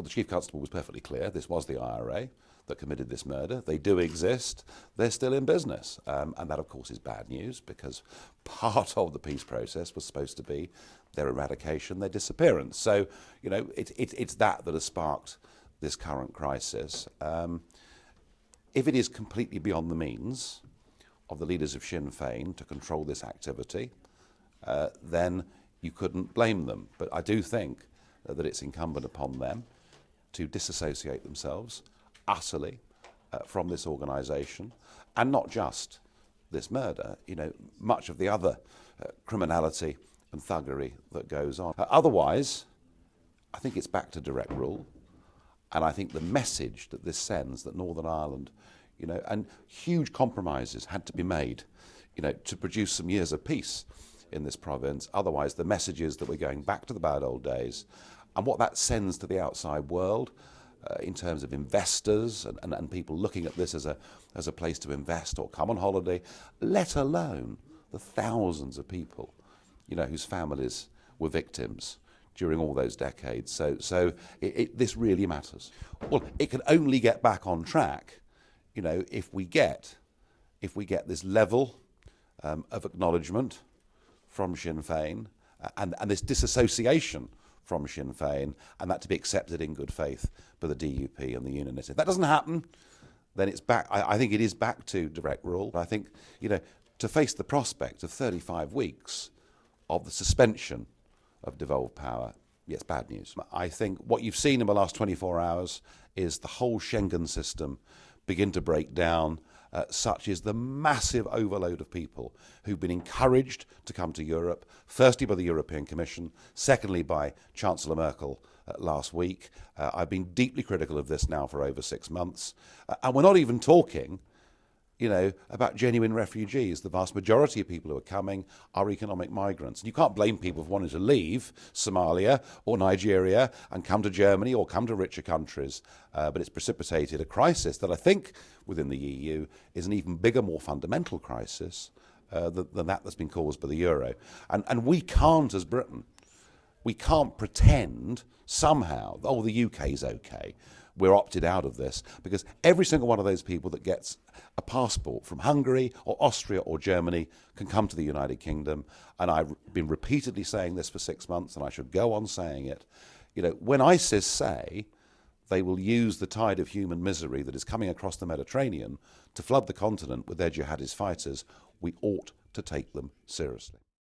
Well, the Chief Constable was perfectly clear. This was the IRA that committed this murder. They do exist. They're still in business. And that, of course, is bad news, because part of the peace process was supposed to be their eradication, their disappearance. So, you know, it's that has sparked this current crisis. If it is completely beyond the means of the leaders of Sinn Fein to control this activity, then you couldn't blame them. But I do think that it's incumbent upon them to disassociate themselves utterly from this organisation, and not just this murder, you know, much of the other criminality and thuggery that goes on. Otherwise, I think it's back to direct rule, and I think the message that this sends, that Northern Ireland, you know, and huge compromises had to be made, you know, to produce some years of peace in this province. Otherwise, the message is that we're going back to the bad old days, and what that sends to the outside world in terms of investors and people looking at this as a place to invest or come on holiday, let alone the thousands of people, you know, whose families were victims during all those decades. So this really matters. Well, it can only get back on track, you know, if we get this level of acknowledgement from Sinn Fein and this disassociation from Sinn Fein, and that to be accepted in good faith by the DUP and the Unionists. If that doesn't happen, then it's back. I think it is back to direct rule. I think, you know, to face the prospect of 35 weeks of the suspension of devolved power, yes, bad news. I think what you've seen in the last 24 hours is the whole Schengen system begin to break down. Such is the massive overload of people who've been encouraged to come to Europe, firstly by the European Commission, secondly by Chancellor Merkel last week. I've been deeply critical of this now for over 6 months. And we're not even talking, you know, about genuine refugees. The vast majority of people who are coming are economic migrants. And you can't blame people for wanting to leave Somalia or Nigeria and come to Germany or come to richer countries. But it's precipitated a crisis that I think within the EU is an even bigger, more fundamental crisis than that's been caused by the euro. And we can't, as Britain, we can't pretend somehow, oh, the UK's okay, we're opted out of this, because every single one of those people that gets a passport from Hungary or Austria or Germany can come to the United Kingdom. And I've been repeatedly saying this for 6 months, and I should go on saying it. You know, when ISIS say they will use the tide of human misery that is coming across the Mediterranean to flood the continent with their jihadist fighters, we ought to take them seriously.